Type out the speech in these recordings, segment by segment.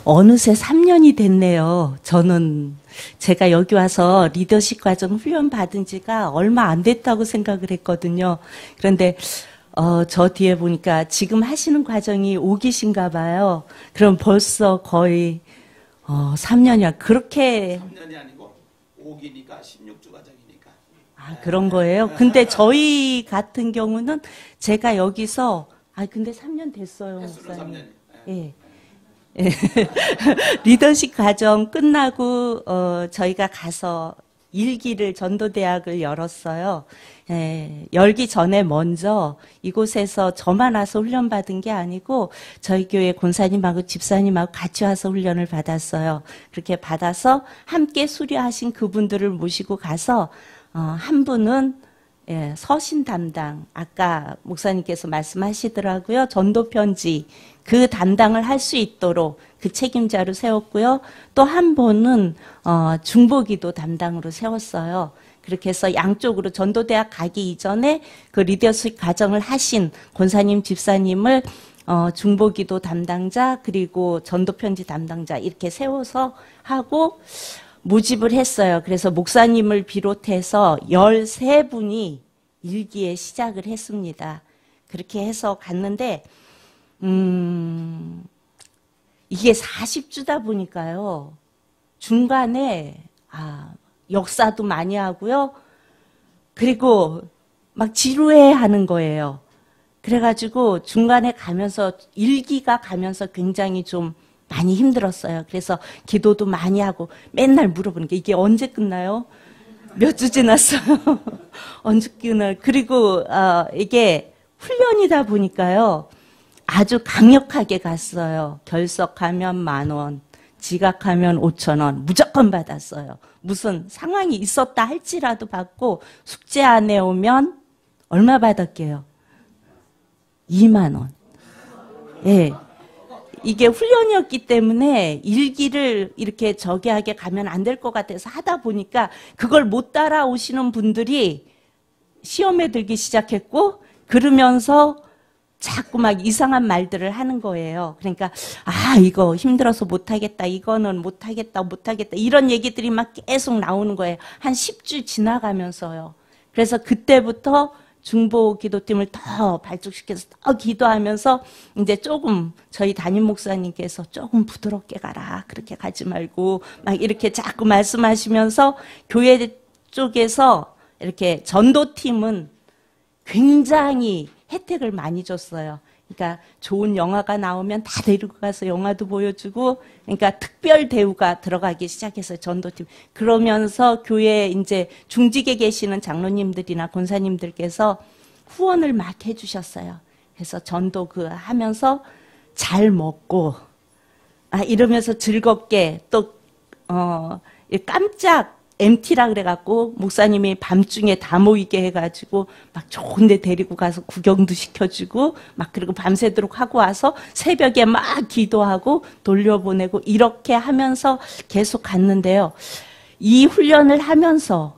어느새 3년이 됐네요. 저는 제가 여기 와서 리더십 과정 훈련 받은 지가 얼마 안 됐다고 생각을 했거든요. 그런데 저 뒤에 보니까 지금 하시는 과정이 5기신가 봐요. 그럼 벌써 거의 3년이야. 그렇게 3년이 아니고 5기니까 16주 과정이니까. 아, 그런 거예요? 근데 저희 같은 경우는 제가 여기서 근데 3년 됐어요, 목사님. 예. 예. 리더십 과정 끝나고 저희가 가서 1기를 전도대학을 열었어요. 예, 열기 전에 먼저 이곳에서 저만 와서 훈련받은 게 아니고 저희 교회 권사님하고 집사님하고 같이 와서 훈련을 받았어요. 그렇게 받아서 함께 수료하신 그분들을 모시고 가서 한 분은 서신 담당, 아까 목사님께서 말씀하시더라고요. 전도 편지 그 담당을 할 수 있도록 그 책임자로 세웠고요. 또 한 분은 중보기도 담당으로 세웠어요. 그렇게 해서 양쪽으로 전도대학 가기 이전에 그 리더십 과정을 하신 권사님, 집사님을 중보기도 담당자 그리고 전도편지 담당자 이렇게 세워서 하고 모집을 했어요. 그래서 목사님을 비롯해서 13분이 일기에 시작을 했습니다. 그렇게 해서 갔는데 이게 40주다 보니까요. 중간에 역사도 많이 하고요. 그리고 막 지루해하는 거예요. 그래가지고 중간에 가면서 일기가 가면서 굉장히 좀 많이 힘들었어요. 그래서 기도도 많이 하고 맨날 물어보는 게 이게 언제 끝나요? 몇 주 지났어요? 언제 끝나요? 그리고 이게 훈련이다 보니까요. 아주 강력하게 갔어요. 결석하면 10,000원, 지각하면 5,000원 무조건 받았어요. 무슨 상황이 있었다 할지라도 받고 숙제 안 해오면 얼마 받았게요? 20,000원. 예. 이게 훈련이었기 때문에 일기를 이렇게 저기하게 가면 안 될 것 같아서 하다 보니까 그걸 못 따라오시는 분들이 시험에 들기 시작했고 그러면서 자꾸 막 이상한 말들을 하는 거예요. 그러니까 이거 힘들어서 못하겠다. 이거는 못하겠다. 이런 얘기들이 막 계속 나오는 거예요. 한 10주 지나가면서요. 그래서 그때부터 중보 기도팀을 더 발족시켜서 더 기도하면서 이제 조금 저희 담임 목사님께서 조금 부드럽게 가라. 그렇게 가지 말고 막 이렇게 자꾸 말씀하시면서 교회 쪽에서 이렇게 전도팀은 굉장히 혜택을 많이 줬어요. 그러니까 좋은 영화가 나오면 다 데리고 가서 영화도 보여주고, 그러니까 특별 대우가 들어가기 시작했어요, 전도팀. 그러면서 교회에 이제 중직에 계시는 장로님들이나 권사님들께서 후원을 막 해주셨어요. 그래서 전도 하면서 잘 먹고, 이러면서 즐겁게 또, 깜짝 MT라 그래갖고 목사님이 밤중에 다 모이게 해가지고 막 좋은 데 데리고 가서 구경도 시켜주고 막 그리고 밤새도록 하고 와서 새벽에 막 기도하고 돌려보내고 이렇게 하면서 계속 갔는데요. 이 훈련을 하면서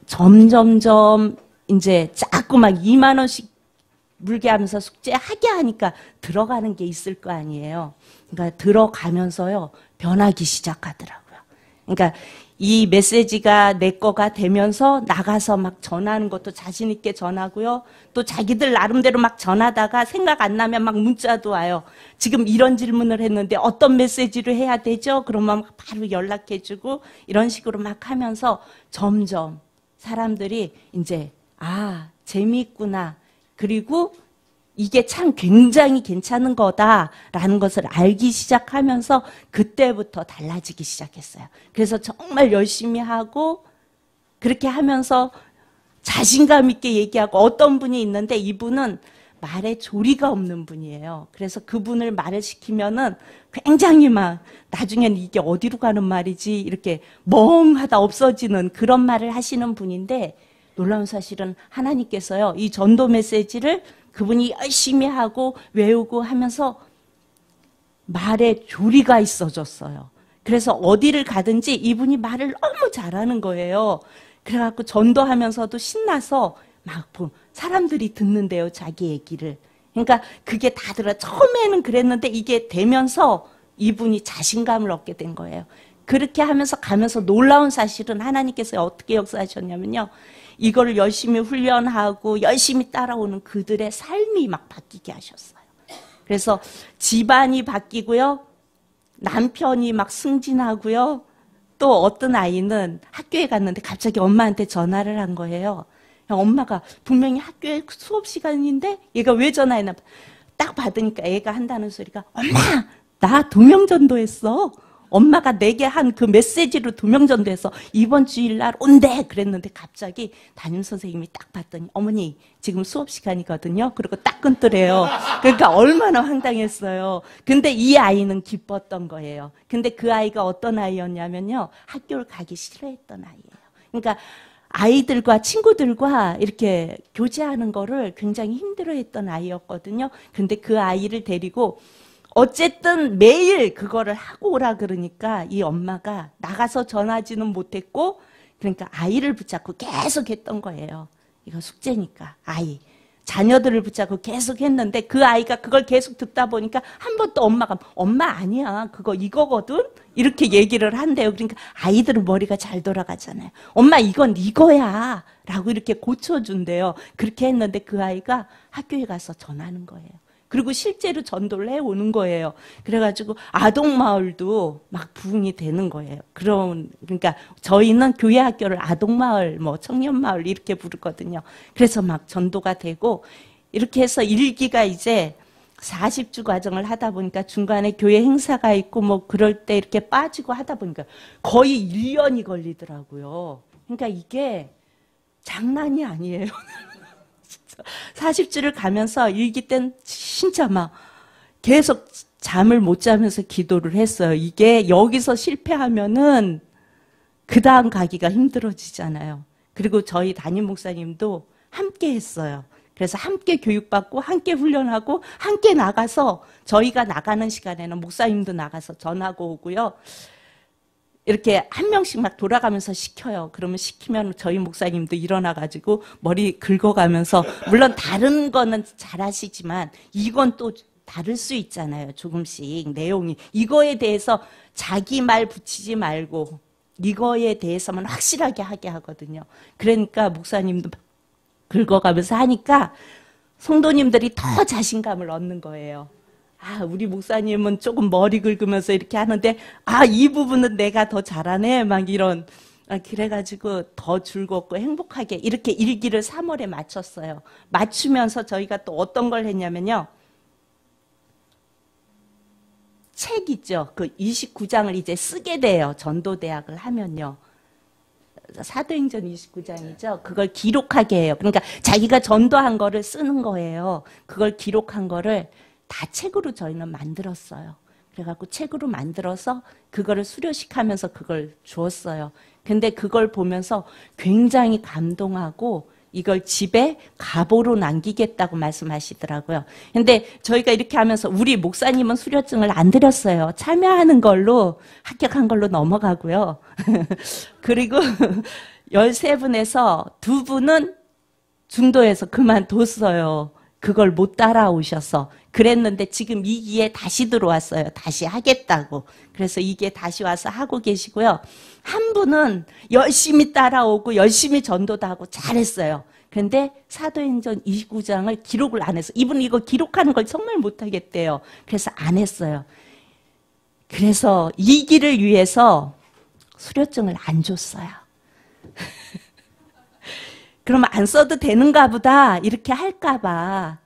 점점점 이제 자꾸 막 20,000원씩 물게 하면서 숙제하게 하니까 들어가는 게 있을 거 아니에요. 그러니까 들어가면서요. 변하기 시작하더라고요. 그러니까 이 메시지가 내 거가 되면서 나가서 막 전하는 것도 자신 있게 전하고요. 또 자기들 나름대로 막 전하다가 생각 안 나면 막 문자도 와요. 지금 이런 질문을 했는데 어떤 메시지를 해야 되죠? 그러면 바로 연락해주고 이런 식으로 막 하면서 점점 사람들이 이제 재미있구나. 그리고 이게 참 굉장히 괜찮은 거다라는 것을 알기 시작하면서 그때부터 달라지기 시작했어요. 그래서 정말 열심히 하고 그렇게 하면서 자신감 있게 얘기하고 어떤 분이 있는데 이분은 말에 조리가 없는 분이에요. 그래서 그분을 말을 시키면은 굉장히 막 나중에는 이게 어디로 가는 말이지 이렇게 멍하다 없어지는 그런 말을 하시는 분인데 놀라운 사실은 하나님께서요. 이 전도 메시지를 그분이 열심히 하고 외우고 하면서 말에 조리가 있어졌어요. 그래서 어디를 가든지 이분이 말을 너무 잘하는 거예요. 그래갖고 전도하면서도 신나서 막 사람들이 듣는데요. 자기 얘기를. 그러니까 그게 다 들어. 처음에는 그랬는데 이게 되면서 이분이 자신감을 얻게 된 거예요. 그렇게 하면서 가면서 놀라운 사실은 하나님께서 어떻게 역사하셨냐면요. 이거를 열심히 훈련하고 열심히 따라오는 그들의 삶이 막 바뀌게 하셨어요. 그래서 집안이 바뀌고요. 남편이 막 승진하고요. 또 어떤 아이는 학교에 갔는데 갑자기 엄마한테 전화를 한 거예요. 엄마가 분명히 학교에 수업 시간인데 얘가 왜 전화했나 딱 받으니까 애가 한다는 소리가 엄마 나 도명전도했어. 엄마가 내게 한 그 메시지로 도명전도해서 이번 주일날 온대 그랬는데 갑자기 담임선생님이 딱 봤더니 어머니 지금 수업 시간이거든요. 그리고 딱 끊더래요. 그러니까 얼마나 황당했어요. 근데 이 아이는 기뻤던 거예요. 근데 그 아이가 어떤 아이였냐면요. 학교를 가기 싫어했던 아이예요. 그러니까 아이들과 친구들과 이렇게 교제하는 거를 굉장히 힘들어했던 아이였거든요. 근데 그 아이를 데리고 어쨌든 매일 그거를 하고 오라 그러니까 이 엄마가 나가서 전하지는 못했고 그러니까 아이를 붙잡고 계속 했던 거예요. 이거 숙제니까 아이. 자녀들을 붙잡고 계속 했는데 그 아이가 그걸 계속 듣다 보니까 한 번 또 엄마가 엄마 아니야 그거 이거거든 이렇게 얘기를 한대요. 그러니까 아이들은 머리가 잘 돌아가잖아요. 엄마 이건 이거야 라고 이렇게 고쳐준대요. 그렇게 했는데 그 아이가 학교에 가서 전하는 거예요. 그리고 실제로 전도를 해오는 거예요. 그래가지고 아동마을도 막 부흥이 되는 거예요. 그러니까 저희는 교회 학교를 아동마을, 뭐 청년마을 이렇게 부르거든요. 그래서 막 전도가 되고 이렇게 해서 일기가 이제 40주 과정을 하다 보니까 중간에 교회 행사가 있고 뭐 그럴 때 이렇게 빠지고 하다 보니까 거의 1년이 걸리더라고요. 그러니까 이게 장난이 아니에요. 40주를 가면서 일기 땐 진짜 막 계속 잠을 못 자면서 기도를 했어요. 이게 여기서 실패하면은 그 다음 가기가 힘들어지잖아요. 그리고 저희 담임 목사님도 함께 했어요. 그래서 함께 교육받고 함께 훈련하고 함께 나가서 저희가 나가는 시간에는 목사님도 나가서 전하고 오고요. 이렇게 한 명씩 막 돌아가면서 시켜요. 그러면 시키면 저희 목사님도 일어나가지고 머리 긁어가면서 물론 다른 거는 잘하시지만 이건 또 다를 수 있잖아요. 조금씩 내용이. 이거에 대해서 자기 말 붙이지 말고 이거에 대해서만 확실하게 하게 하거든요. 그러니까 목사님도 긁어가면서 하니까 성도님들이 더 자신감을 얻는 거예요. 아, 우리 목사님은 조금 머리 긁으면서 이렇게 하는데, 아, 이 부분은 내가 더 잘하네. 막 이런. 그래가지고 더 즐겁고 행복하게 이렇게 일기를 3월에 마쳤어요. 맞추면서 저희가 또 어떤 걸 했냐면요. 책 있죠. 그 29장을 이제 쓰게 돼요. 전도대학을 하면요. 사도행전 29장이죠. 그걸 기록하게 해요. 그러니까 자기가 전도한 거를 쓰는 거예요. 그걸 기록한 거를 다 책으로 저희는 만들었어요. 그래갖고 책으로 만들어서 그거를 수료식하면서 그걸 주었어요. 근데 그걸 보면서 굉장히 감동하고 이걸 집에 가보로 남기겠다고 말씀하시더라고요. 근데 저희가 이렇게 하면서 우리 목사님은 수료증을 안 드렸어요. 참여하는 걸로 합격한 걸로 넘어가고요. 그리고 13분에서 2분은 중도에서 그만뒀어요. 그걸 못 따라오셔서. 그랬는데 지금 2기에 다시 들어왔어요. 다시 하겠다고. 그래서 2기에 다시 와서 하고 계시고요. 한 분은 열심히 따라오고 열심히 전도도 하고 잘했어요. 그런데 사도행전 29장을 기록을 안 했어요. 이분은 이거 기록하는 걸 정말 못하겠대요. 그래서 안 했어요. 그래서 2기를 위해서 수료증을 안 줬어요. 그러면 안 써도 되는가 보다 이렇게 할까 봐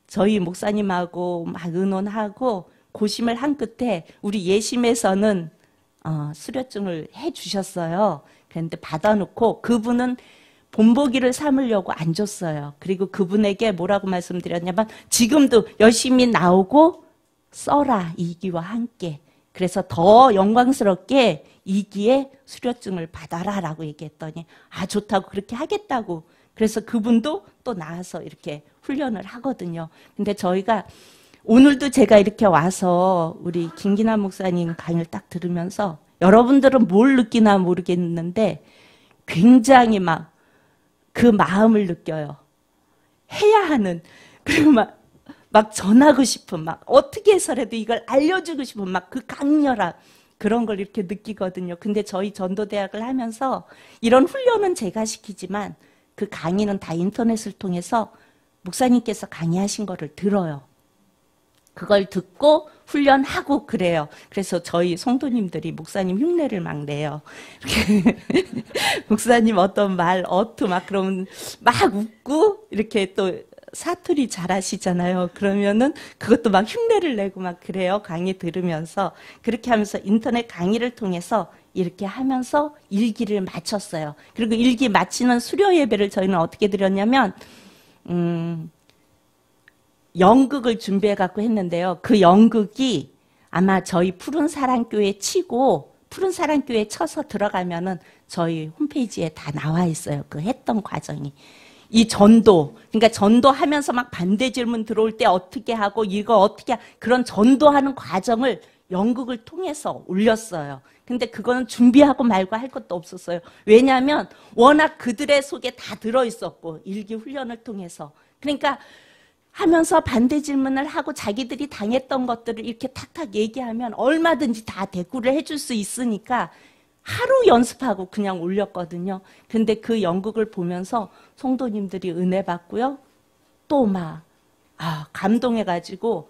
저희 목사님하고 막 의논하고 고심을 한 끝에 우리 예심에서는 수료증을 해 주셨어요. 그런데 받아놓고 그분은 본보기를 삼으려고 안 줬어요. 그리고 그분에게 뭐라고 말씀드렸냐면 지금도 열심히 나오고 써라 2기와 함께. 그래서 더 영광스럽게 2기에 수료증을 받아라 라고 얘기했더니 아 좋다고 그렇게 하겠다고. 그래서 그분도 또 나와서 이렇게 훈련을 하거든요. 근데 저희가 오늘도 제가 이렇게 와서 우리 김기남 목사님 강의를 딱 들으면서 여러분들은 뭘 느끼나 모르겠는데 굉장히 막 그 마음을 느껴요. 해야 하는. 그리고 막 막 전하고 싶은, 막 어떻게 해서라도 이걸 알려주고 싶은 막 그 강렬한 그런 걸 이렇게 느끼거든요. 근데 저희 전도대학을 하면서 이런 훈련은 제가 시키지만 그 강의는 다 인터넷을 통해서 목사님께서 강의하신 거를 들어요. 그걸 듣고 훈련하고 그래요. 그래서 저희 성도님들이 목사님 흉내를 막 내요. 이렇게 목사님 어떤 말, 어투 막 그러면 막 웃고 이렇게 또 사투리 잘하시잖아요. 그러면은 그것도 막 흉내를 내고 막 그래요. 강의 들으면서. 그렇게 하면서 인터넷 강의를 통해서 이렇게 하면서 일기를 마쳤어요. 그리고 일기 마치는 수료 예배를 저희는 어떻게 드렸냐면 연극을 준비해갖고 했는데요. 그 연극이 아마 저희 푸른사랑교회 치고 푸른사랑교회 쳐서 들어가면은 저희 홈페이지에 다 나와 있어요. 그 했던 과정이. 이 전도, 그러니까 전도하면서 막 반대 질문 들어올 때 어떻게 하고 이거 어떻게 그런 전도하는 과정을 연극을 통해서 올렸어요. 근데 그거는 준비하고 말고 할 것도 없었어요. 왜냐하면 워낙 그들의 속에 다 들어있었고 일기 훈련을 통해서. 그러니까 하면서 반대 질문을 하고 자기들이 당했던 것들을 이렇게 탁탁 얘기하면 얼마든지 다 대꾸를 해줄 수 있으니까 하루 연습하고 그냥 올렸거든요. 근데 그 연극을 보면서 성도님들이 은혜 받고요. 또 막 감동해가지고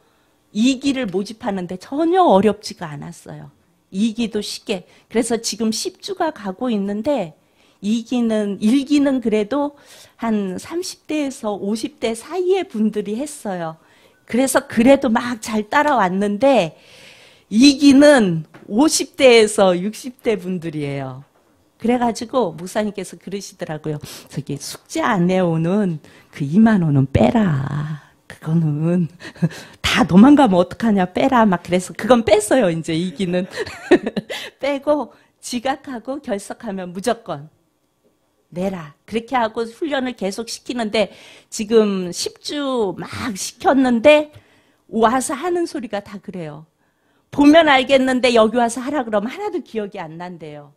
2기를 모집하는데 전혀 어렵지가 않았어요. 2기도 쉽게. 그래서 지금 10주가 가고 있는데 1기는 그래도 한 30대에서 50대 사이의 분들이 했어요. 그래서 그래도 막 잘 따라왔는데 2기는 50대에서 60대 분들이에요. 그래가지고 목사님께서 그러시더라고요. 저기 숙제 안 해오는 그 2만 원은 빼라. 그거는 다 도망가면 어떡하냐 빼라. 막 그래서 그건 뺐어요. 이제 2기는. 빼고 지각하고 결석하면 무조건 내라. 그렇게 하고 훈련을 계속 시키는데 지금 10주 막 시켰는데 와서 하는 소리가 다 그래요. 보면 알겠는데 여기 와서 하라 그러면 하나도 기억이 안 난대요.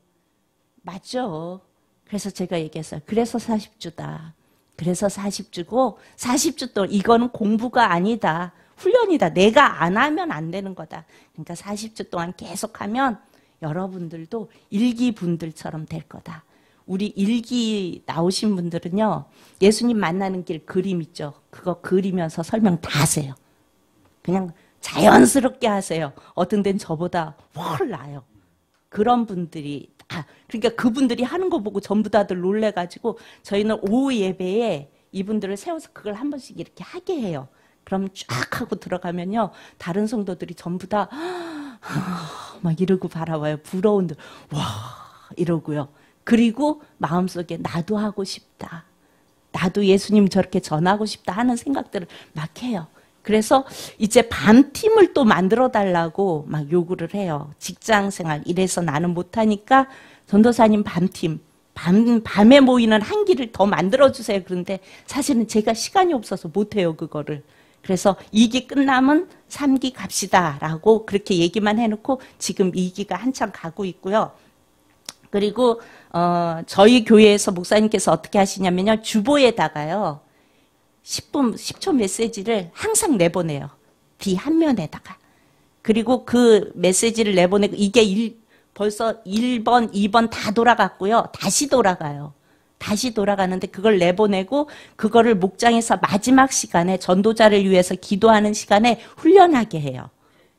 맞죠? 그래서 제가 얘기했어요. 그래서 40주다. 그래서 40주고 40주 동안 이거는 공부가 아니다. 훈련이다. 내가 안 하면 안 되는 거다. 그러니까 40주 동안 계속하면 여러분들도 일기 분들처럼 될 거다. 우리 일기 나오신 분들은요. 예수님 만나는 길 그림 있죠. 그거 그리면서 설명 다 하세요. 그냥 자연스럽게 하세요. 어떤 데는 저보다 훨 나아요. 그런 분들이 그러니까 그분들이 하는 거 보고 전부 다들 놀래가지고 저희는 오후 예배에 이분들을 세워서 그걸 한 번씩 이렇게 하게 해요. 그럼 쫙 하고 들어가면요. 다른 성도들이 전부 다 막 이러고 바라봐요. 부러운들 와 이러고요. 그리고 마음속에 나도 하고 싶다. 나도 예수님 저렇게 전하고 싶다 하는 생각들을 막 해요. 그래서 이제 밤팀을 또 만들어 달라고 막 요구를 해요. 직장생활 이래서 나는 못하니까 전도사님 밤팀 밤에 모이는 한 기를 더 만들어주세요. 그런데 사실은 제가 시간이 없어서 못해요. 그거를. 그래서 2기 끝나면 3기 갑시다 라고 그렇게 얘기만 해놓고 지금 2기가 한참 가고 있고요. 그리고 저희 교회에서 목사님께서 어떻게 하시냐면요. 주보에다가요. 10초 메시지를 항상 내보내요. 뒤 한 면에다가. 그리고 그 메시지를 내보내고 이게 벌써 1번, 2번 다 돌아갔고요. 다시 돌아가요. 다시 돌아가는데 그걸 내보내고 그거를 목장에서 마지막 시간에 전도자를 위해서 기도하는 시간에 훈련하게 해요.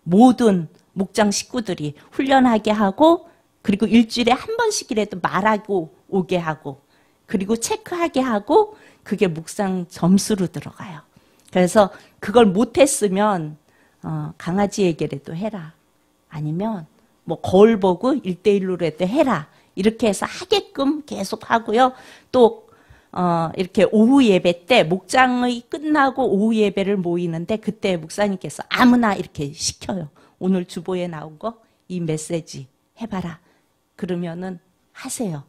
모든 목장 식구들이 훈련하게 하고 그리고 일주일에 한 번씩이라도 말하고 오게 하고 그리고 체크하게 하고 그게 묵상 점수로 들어가요. 그래서 그걸 못했으면 강아지에게라도 해라. 아니면 뭐 거울 보고 1대1로라도 해라. 이렇게 해서 하게끔 계속 하고요. 또 이렇게 오후 예배 때 목장이 끝나고 오후 예배를 모이는데 그때 목사님께서 아무나 이렇게 시켜요. 오늘 주보에 나온 거 이 메시지 해봐라. 그러면은 하세요.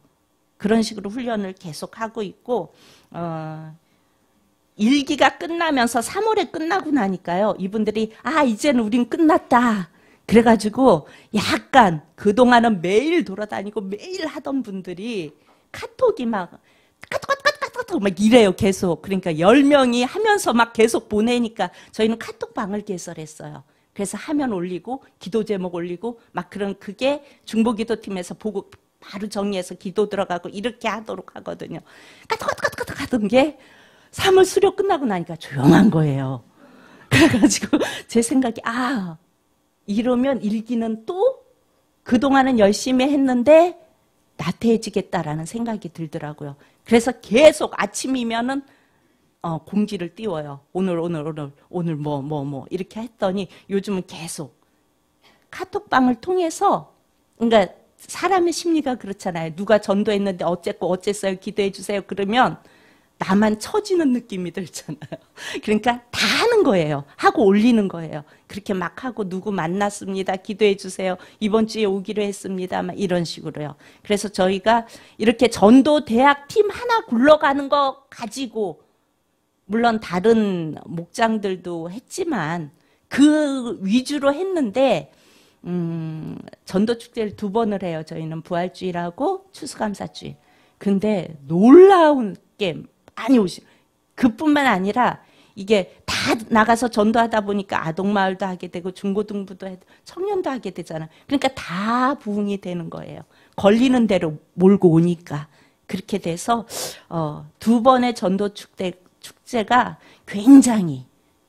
그런 식으로 훈련을 계속 하고 있고 1기가 끝나면서 3월에 끝나고 나니까요. 이분들이 이제는 우린 끝났다. 그래가지고 약간 그동안은 매일 돌아다니고 매일 하던 분들이 카톡이 막 카톡 막 이래요, 계속. 그러니까 10명이 하면서 막 계속 보내니까 저희는 카톡방을 개설했어요. 그래서 화면 올리고 기도 제목 올리고 막 그런 그게 중보기도팀에서 보고 바로 정리해서 기도 들어가고 이렇게 하도록 하거든요. 까톡 하던 게 3월 수료 끝나고 나니까 조용한 거예요. 그래가지고 제 생각이 이러면 일기는 또 그동안은 열심히 했는데 나태해지겠다라는 생각이 들더라고요. 그래서 계속 아침이면은 공지를 띄워요. 오늘 뭐 이렇게 했더니 요즘은 계속 카톡방을 통해서, 그러니까 사람의 심리가 그렇잖아요. 누가 전도했는데 어쨌어요 기도해 주세요 그러면 나만 처지는 느낌이 들잖아요. 그러니까 다 하는 거예요. 하고 올리는 거예요. 그렇게 막 하고 누구 만났습니다. 기도해 주세요. 이번 주에 오기로 했습니다. 막 이런 식으로요. 그래서 저희가 이렇게 전도 대학 팀 하나 굴러가는 거 가지고 물론 다른 목장들도 했지만 그 위주로 했는데 전도 축제를 2번을 해요. 저희는 부활주일하고 추수감사주일. 근데 놀라운 게 많이 오시. 그뿐만 아니라 이게 다 나가서 전도하다 보니까 아동마을도 하게 되고 중고등부도 해도 청년도 하게 되잖아. 그러니까 다 부흥이 되는 거예요. 걸리는 대로 몰고 오니까. 그렇게 돼서 2번의 전도 축제가 굉장히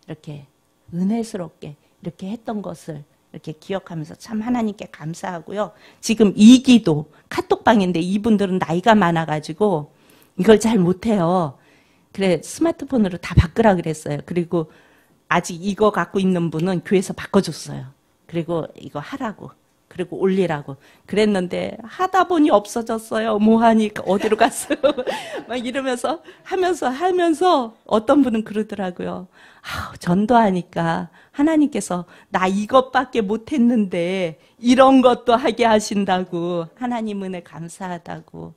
이렇게 은혜스럽게 이렇게 했던 것을 이렇게 기억하면서 참 하나님께 감사하고요. 지금 2기도 카톡방인데 이분들은 나이가 많아가지고 이걸 잘 못해요. 그래 스마트폰으로 다 바꾸라 그랬어요. 그리고 아직 이거 갖고 있는 분은 교회에서 바꿔줬어요. 그리고 이거 하라고. 그리고 올리라고. 그랬는데 하다 보니 없어졌어요. 뭐하니까 어디로 갔어요. 막 이러면서 하면서 어떤 분은 그러더라고요. 전도하니까 하나님께서 나 이것밖에 못했는데 이런 것도 하게 하신다고. 하나님 은혜 감사하다고.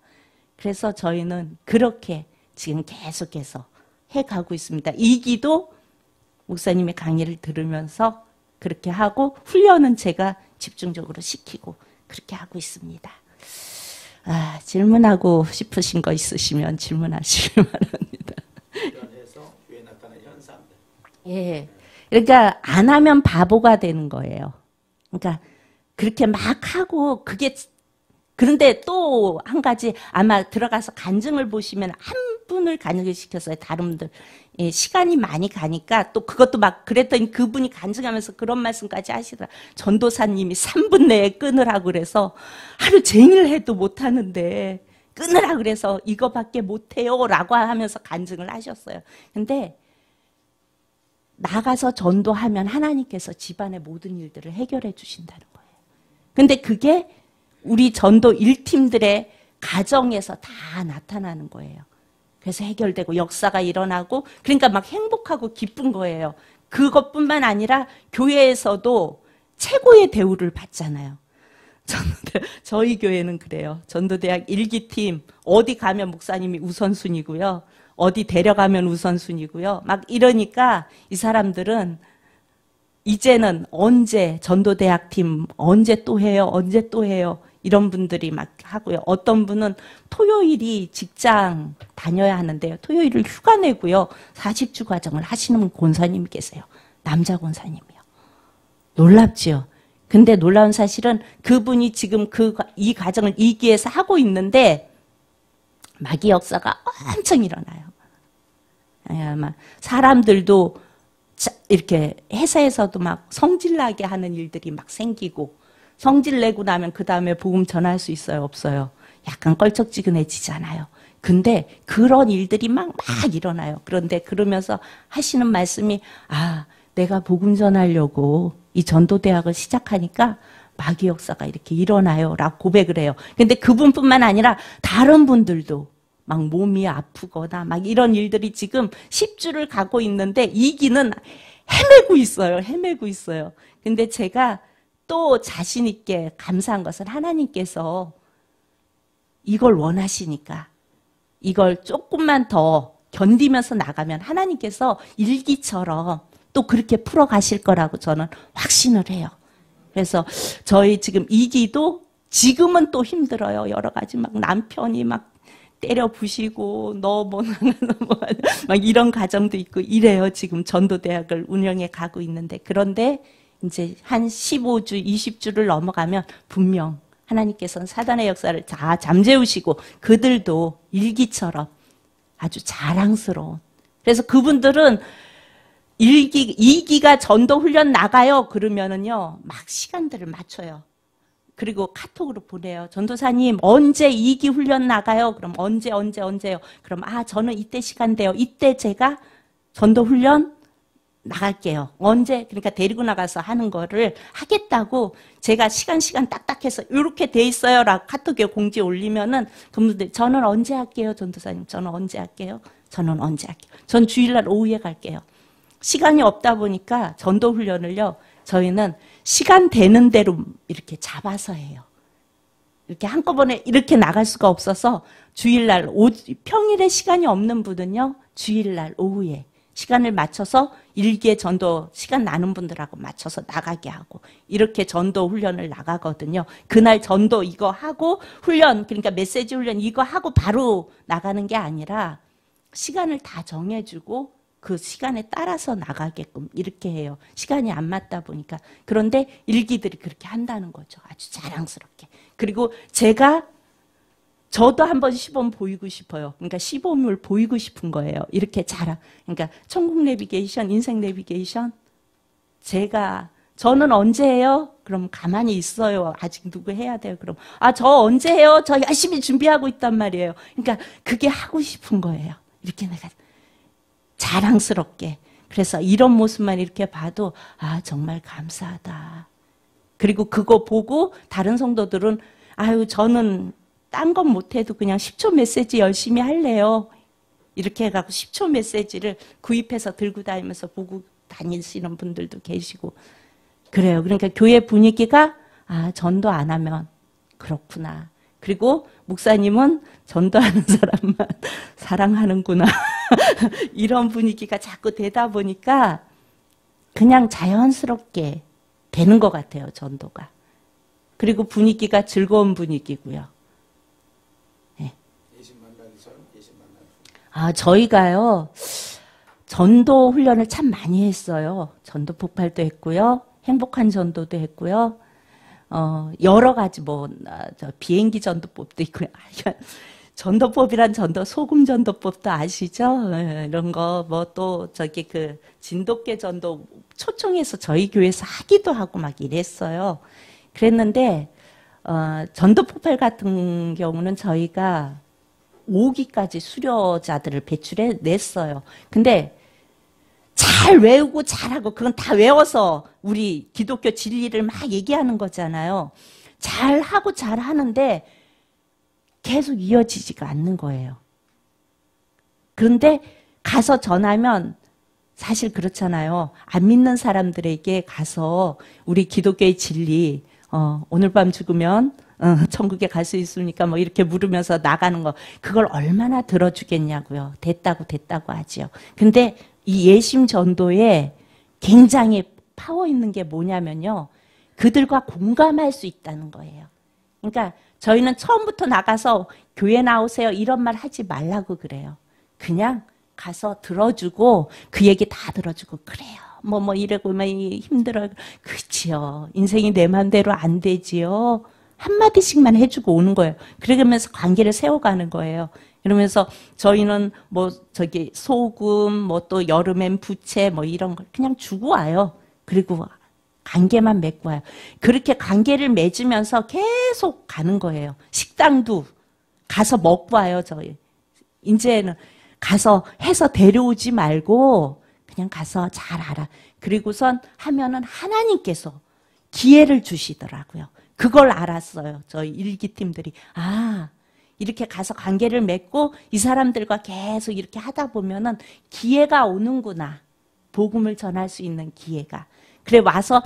그래서 저희는 그렇게 지금 계속해서 해가고 있습니다. 2기도 목사님의 강의를 들으면서 그렇게 하고 훈련은 제가 집중적으로 시키고 그렇게 하고 있습니다. 질문하고 싶으신 거 있으시면 질문하시기 바랍니다. 훈련해서 교회 나타나는 현상들. 예, 그러니까 안 하면 바보가 되는 거예요. 그러니까 그렇게 막 하고 그런데 또 한 가지 아마 들어가서 간증을 보시면 한 분을 간증을 시켰어요. 다른 분들. 예, 시간이 많이 가니까 또 그것도 막 그랬더니 그분이 간증하면서 그런 말씀까지 하시더라. 전도사님이 3분 내에 끊으라고 그래서 하루 종일 해도 못하는데 끊으라고 그래서 이거밖에 못해요 라고 하면서 간증을 하셨어요. 근데 나가서 전도하면 하나님께서 집안의 모든 일들을 해결해 주신다는 거예요. 근데 그게 우리 전도 1팀들의 가정에서 다 나타나는 거예요. 그래서 해결되고 역사가 일어나고 그러니까 막 행복하고 기쁜 거예요. 그것뿐만 아니라 교회에서도 최고의 대우를 받잖아요. 저희 교회는 그래요. 전도대학 1기팀 어디 가면 목사님이 우선순위고요. 어디 데려가면 우선순위고요. 막 이러니까 이 사람들은 이제는 언제 전도대학팀 언제 또 해요. 이런 분들이 막 하고요. 어떤 분은 토요일이 직장 다녀야 하는데요. 토요일을 휴가 내고요. 40주 과정을 하시는 권사님이 계세요. 남자 권사님이요. 놀랍지요. 근데 놀라운 사실은 그분이 지금 이 과정을 2기에서 하고 있는데 마귀 역사가 엄청 일어나요. 아마 사람들도 이렇게 회사에서도 막 성질나게 하는 일들이 막 생기고 성질 내고 나면 그 다음에 복음 전할 수 있어요? 없어요? 약간 껄쩍지근해지잖아요. 근데 그런 일들이 막 일어나요. 그런데 그러면서 하시는 말씀이 내가 복음 전하려고 이 전도대학을 시작하니까 마귀 역사가 이렇게 일어나요 라고 고백을 해요. 근데 그분뿐만 아니라 다른 분들도 막 몸이 아프거나 막 이런 일들이 지금 10주를 가고 있는데 2기는 헤매고 있어요. 근데 제가 또 자신 있게 감사한 것은 하나님께서 이걸 원하시니까 이걸 조금만 더 견디면서 나가면 하나님께서 1기처럼 또 그렇게 풀어가실 거라고 저는 확신을 해요. 그래서 저희 지금 2기도 지금은 또 힘들어요. 여러 가지 막 남편이 막 때려 부시고 막 이런 과정도 있고 이래요. 지금 전도대학을 운영해 가고 있는데, 그런데 이제 한 15주, 20주를 넘어가면 분명 하나님께서는 사단의 역사를 다 잠재우시고 그들도 일기처럼 아주 자랑스러운. 그래서 그분들은 2기가 전도 훈련 나가요. 그러면은요, 막 시간들을 맞춰요. 그리고 카톡으로 보내요. 전도사님, 언제 2기 훈련 나가요? 그럼 언제요? 그럼, 저는 이때 시간 돼요. 이때 제가 전도 훈련 나갈게요. 언제? 그러니까 데리고 나가서 하는 거를 하겠다고 제가 시간 딱딱해서 이렇게 돼 있어요. 라고 카톡에 공지 올리면은 그분들, 저는 언제 할게요? 전도사님, 저는 언제 할게요? 전 주일날 오후에 갈게요. 시간이 없다 보니까 전도 훈련을요, 저희는 시간 되는 대로 이렇게 잡아서 해요. 이렇게 한꺼번에 이렇게 나갈 수가 없어서 주일날, 평일에 시간이 없는 분은요, 주일날 오후에 시간을 맞춰서 일기에 전도 시간 나는 분들하고 맞춰서 나가게 하고, 이렇게 전도 훈련을 나가거든요. 그날 전도 이거 하고 훈련, 그러니까 메시지 훈련 이거 하고 바로 나가는 게 아니라 시간을 다 정해주고 그 시간에 따라서 나가게끔 이렇게 해요. 시간이 안 맞다 보니까. 그런데 일기들이 그렇게 한다는 거죠. 아주 자랑스럽게. 그리고 저도 한번 시범 보이고 싶어요. 그러니까 시범을 보이고 싶은 거예요. 이렇게 그러니까 천국 내비게이션, 인생 내비게이션. 저는 언제 해요? 그럼 가만히 있어요. 아직 누구 해야 돼요? 그럼, 저 언제 해요? 저 열심히 준비하고 있단 말이에요. 그러니까 그게 하고 싶은 거예요. 이렇게 내가 자랑스럽게. 그래서 이런 모습만 이렇게 봐도, 정말 감사하다. 그리고 그거 보고 다른 성도들은, 저는 딴 건 못해도 그냥 10초 메시지 열심히 할래요. 이렇게 해갖고 10초 메시지를 구입해서 들고 다니면서 보고 다니시는 분들도 계시고 그래요. 그러니까 교회 분위기가 전도 안 하면 그렇구나. 그리고 목사님은 전도하는 사람만 사랑하는구나. 이런 분위기가 자꾸 되다 보니까 그냥 자연스럽게 되는 것 같아요. 전도가. 그리고 분위기가 즐거운 분위기고요. 저희가요, 전도 훈련을 참 많이 했어요. 전도 폭발도 했고요. 행복한 전도도 했고요. 여러 가지 비행기 전도법도 있고요. 전도법이란 소금 전도법도 아시죠? 이런 거, 진돗개 전도 초청해서 저희 교회에서 하기도 하고 막 이랬어요. 그랬는데, 전도 폭발 같은 경우는 저희가 5기까지 수료자들을 배출해 냈어요. 근데 잘 외우고 잘하고 그건 다 외워서 우리 기독교 진리를 막 얘기하는 거잖아요. 잘하고 잘하는데 계속 이어지지가 않는 거예요. 그런데 가서 전하면 사실 그렇잖아요. 안 믿는 사람들에게 가서 우리 기독교의 진리, 오늘 밤 죽으면 천국에 갈 수 있습니까? 이렇게 물으면서 나가는 거, 그걸 얼마나 들어주겠냐고요. 됐다고 하지요. 근데 이 예심 전도에 굉장히 파워 있는 게 뭐냐면요. 그들과 공감할 수 있다는 거예요. 그러니까 저희는 처음부터 나가서 교회 나오세요 이런 말 하지 말라고 그래요. 그냥 가서 들어주고 그 얘기 다 들어주고 그래요. 이러고 힘들어요. 그치요. 인생이 내 맘대로 안 되지요. 한마디씩만 해주고 오는 거예요. 그러면서 관계를 세워가는 거예요. 그러면서 저희는 소금, 또 여름엔 부채, 이런 걸 그냥 주고 와요. 그리고 관계만 맺고 와요. 그렇게 관계를 맺으면서 계속 가는 거예요. 식당도 가서 먹고 와요, 저희. 이제는 가서 해서 데려오지 말고 그냥 가서 잘 알아. 그리고선 하면은 하나님께서 기회를 주시더라고요. 그걸 알았어요. 저희 일기팀들이. 이렇게 가서 관계를 맺고 이 사람들과 계속 이렇게 하다 보면은 기회가 오는구나. 복음을 전할 수 있는 기회가. 그래 와서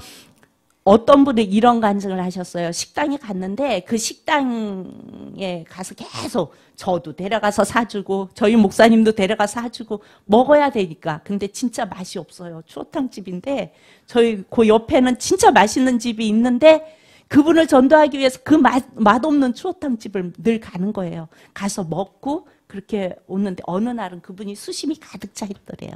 어떤 분이 이런 간증을 하셨어요. 식당에 갔는데 그 식당에 가서 계속 저도 데려가서 사주고 저희 목사님도 데려가서 사주고 먹어야 되니까. 근데 진짜 맛이 없어요. 추어탕집인데 저희 그 옆에는 진짜 맛있는 집이 있는데 그분을 전도하기 위해서 그 맛없는 추어탕집을 늘 가는 거예요. 가서 먹고 그렇게 오는데 어느 날은 그분이 수심이 가득 차 있더래요.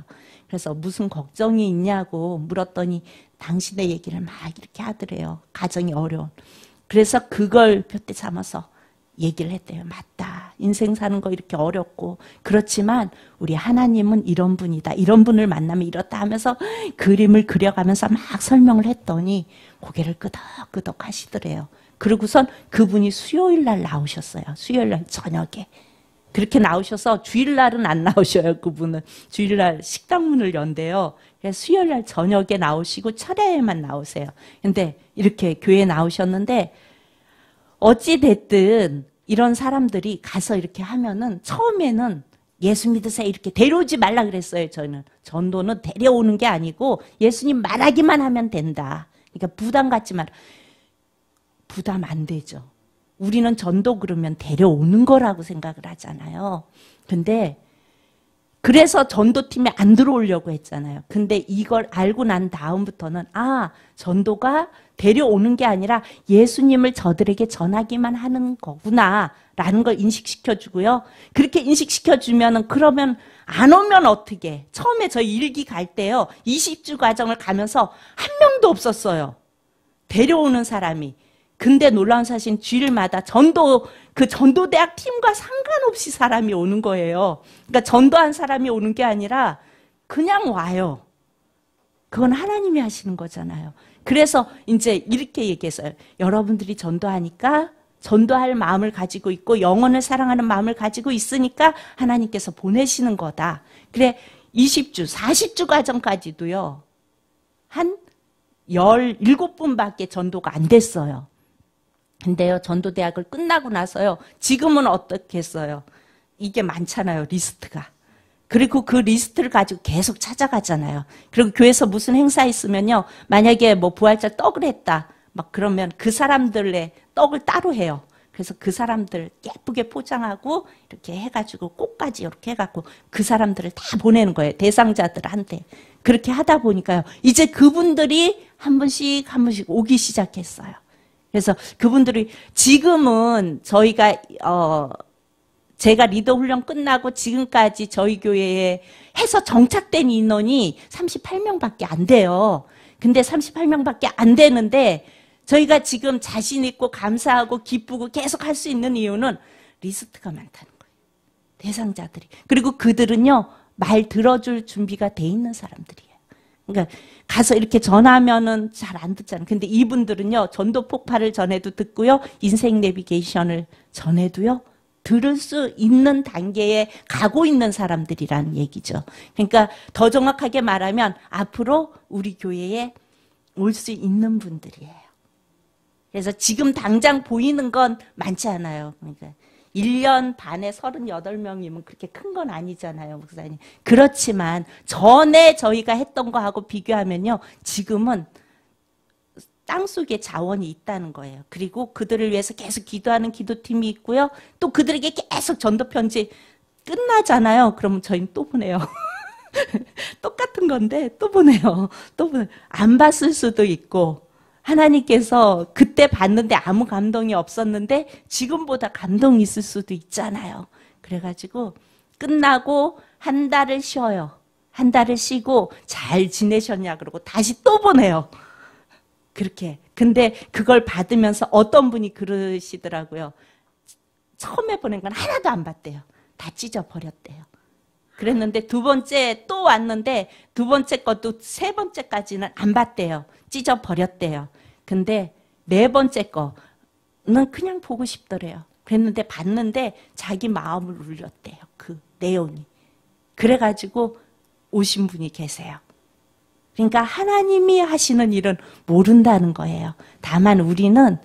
그래서 무슨 걱정이 있냐고 물었더니 당신의 얘기를 막 이렇게 하더래요. 가정이 어려운. 그래서 그걸 볕대 삼아서 얘기를 했대요. 맞다. 인생 사는 거 이렇게 어렵고 그렇지만 우리 하나님은 이런 분이다. 이런 분을 만나면 이렇다 하면서 그림을 그려가면서 막 설명을 했더니 고개를 끄덕끄덕 하시더래요. 그러고선 그분이 수요일 날 나오셨어요. 수요일 날 저녁에. 그렇게 나오셔서 주일날은 안 나오셔요. 그분은. 주일날 식당문을 연대요. 그래서 수요일날 저녁에 나오시고 철야에만 나오세요. 근데 이렇게 교회에 나오셨는데 어찌 됐든 이런 사람들이 가서 이렇게 하면은 처음에는 예수 믿으세요 이렇게 데려오지 말라 그랬어요. 저는 전도는 데려오는 게 아니고 예수님 말하기만 하면 된다. 그러니까 부담 갖지 마라. 부담 안 되죠. 우리는 전도 그러면 데려오는 거라고 생각을 하잖아요. 근데 그래서 전도팀에 안 들어오려고 했잖아요. 근데 이걸 알고 난 다음부터는 전도가 데려오는 게 아니라 예수님을 저들에게 전하기만 하는 거구나 라는 걸 인식시켜주고요. 그렇게 인식시켜주면은 그러면 안 오면 어떻게? 처음에 저희 일기 갈 때요. 20주 과정을 가면서 한 명도 없었어요. 데려오는 사람이. 근데 놀라운 사실은 주일마다 그 전도대학 팀과 상관없이 사람이 오는 거예요. 그러니까 전도한 사람이 오는 게 아니라 그냥 와요. 그건 하나님이 하시는 거잖아요. 그래서 이제 이렇게 얘기했어요. 여러분들이 전도하니까 전도할 마음을 가지고 있고 영혼을 사랑하는 마음을 가지고 있으니까 하나님께서 보내시는 거다. 그래 20주, 40주 과정까지도요. 한 17분밖에 전도가 안 됐어요. 근데요, 전도대학을 끝나고 나서요, 지금은 어떻게 했어요? 이게 많잖아요, 리스트가. 그리고 그 리스트를 가지고 계속 찾아가잖아요. 그리고 교회에서 무슨 행사 있으면요, 만약에 뭐 부활절 떡을 했다, 막 그러면 그 사람들의 떡을 따로 해요. 그래서 그 사람들 예쁘게 포장하고 이렇게 해가지고 꽃까지 이렇게 해갖고 그 사람들을 다 보내는 거예요. 대상자들한테. 그렇게 하다 보니까요, 이제 그분들이 한 분씩 오기 시작했어요. 그래서 그분들이 지금은 저희가 제가 리더 훈련 끝나고 지금까지 저희 교회에 해서 정착된 인원이 38명밖에 안 돼요. 근데 38명밖에 안 되는데 저희가 지금 자신 있고 감사하고 기쁘고 계속 할 수 있는 이유는 리스트가 많다는 거예요. 대상자들이. 그리고 그들은요, 말 들어줄 준비가 돼 있는 사람들이에요. 그러니까 가서 이렇게 전하면은 잘 안 듣잖아요. 근데 이분들은요, 전도 폭발을 전해도 듣고요, 인생 내비게이션을 전해도요, 들을 수 있는 단계에 가고 있는 사람들이라는 얘기죠. 그러니까 더 정확하게 말하면 앞으로 우리 교회에 올 수 있는 분들이에요. 그래서 지금 당장 보이는 건 많지 않아요. 그러니까 1년 반에 38명이면 그렇게 큰 건 아니잖아요, 목사님. 그렇지만 전에 저희가 했던 거하고 비교하면요, 지금은 땅속에 자원이 있다는 거예요. 그리고 그들을 위해서 계속 기도하는 기도팀이 있고요. 또 그들에게 계속 전도 편지 끝나잖아요. 그러면 저희는 또 보내요. 똑같은 건데 또 보내요. 또 보내요. 안 봤을 수도 있고, 하나님께서 그때 봤는데 아무 감동이 없었는데 지금보다 감동이 있을 수도 있잖아요. 그래가지고 끝나고 한 달을 쉬어요. 한 달을 쉬고 잘 지내셨냐 그러고 다시 또 보내요. 그렇게. 근데 그걸 받으면서 어떤 분이 그러시더라고요. 처음에 보낸 건 하나도 안 봤대요. 다 찢어버렸대요. 그랬는데 두 번째 또 왔는데 두 번째 것도 세 번째까지는 안 봤대요. 찢어버렸대요. 근데 네 번째 거는 그냥 보고 싶더래요. 그랬는데 봤는데 자기 마음을 울렸대요. 그 내용이. 그래가지고 오신 분이 계세요. 그러니까 하나님이 하시는 일은 모른다는 거예요. 다만 우리는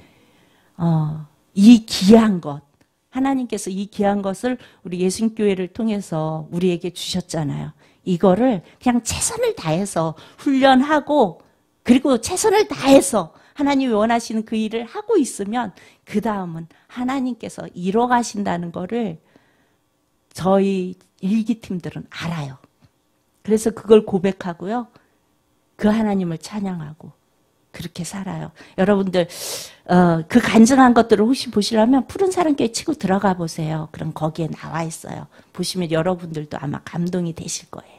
이 귀한 것, 하나님께서 이 귀한 것을 우리 예수교회를 통해서 우리에게 주셨잖아요. 이거를 그냥 최선을 다해서 훈련하고 그리고 최선을 다해서 하나님이 원하시는 그 일을 하고 있으면 그 다음은 하나님께서 이뤄 가신다는 거를 저희 일기팀들은 알아요. 그래서 그걸 고백하고요. 그 하나님을 찬양하고 그렇게 살아요. 여러분들 그 간증한 것들을 혹시 보시려면 푸른 사랑교회 치고 들어가 보세요. 그럼 거기에 나와 있어요. 보시면 여러분들도 아마 감동이 되실 거예요.